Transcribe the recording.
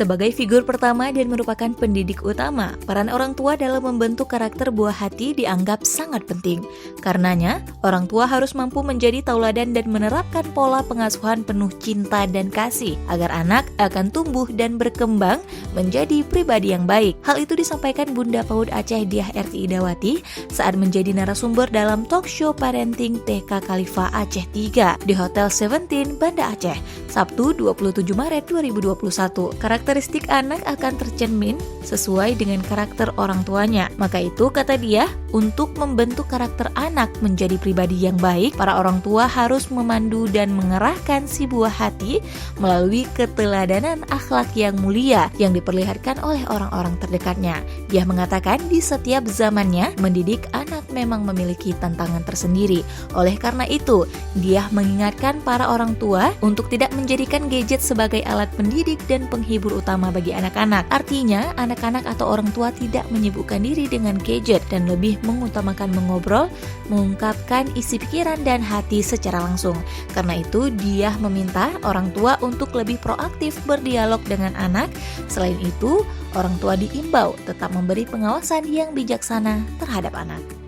Sebagai figur pertama dan merupakan pendidik utama, peran orang tua dalam membentuk karakter buah hati dianggap sangat penting. Karenanya, orang tua harus mampu menjadi tauladan dan menerapkan pola pengasuhan penuh cinta dan kasih, agar anak akan tumbuh dan berkembang menjadi pribadi yang baik. Hal itu disampaikan Bunda PAUD Aceh Diah Erti Idawati saat menjadi narasumber dalam talk show parenting TK Khalifah Aceh 3 di Hotel 17 Banda Aceh, Sabtu 27 Maret 2021. Karakteristik anak akan tercermin sesuai dengan karakter orang tuanya. Maka itu, kata dia, untuk membentuk karakter anak menjadi pribadi yang baik, para orang tua harus memandu dan mengerahkan si buah hati melalui keteladanan akhlak yang mulia yang diperlihatkan oleh orang-orang terdekatnya. Dia mengatakan di setiap zamannya, mendidik anak memang memiliki tantangan tersendiri. Oleh karena itu, dia mengingatkan para orang tua untuk tidak menjadikan gadget sebagai alat pendidik dan penghibur utama bagi anak-anak. Artinya, anak-anak atau orang tua tidak menyibukkan diri dengan gadget dan lebih mengutamakan mengobrol, mengungkapkan isi pikiran dan hati secara langsung. Karena itu, dia meminta orang tua untuk lebih proaktif berdialog dengan anak. Selain itu, orang tua diimbau tetap memberi pengawasan yang bijaksana terhadap anak.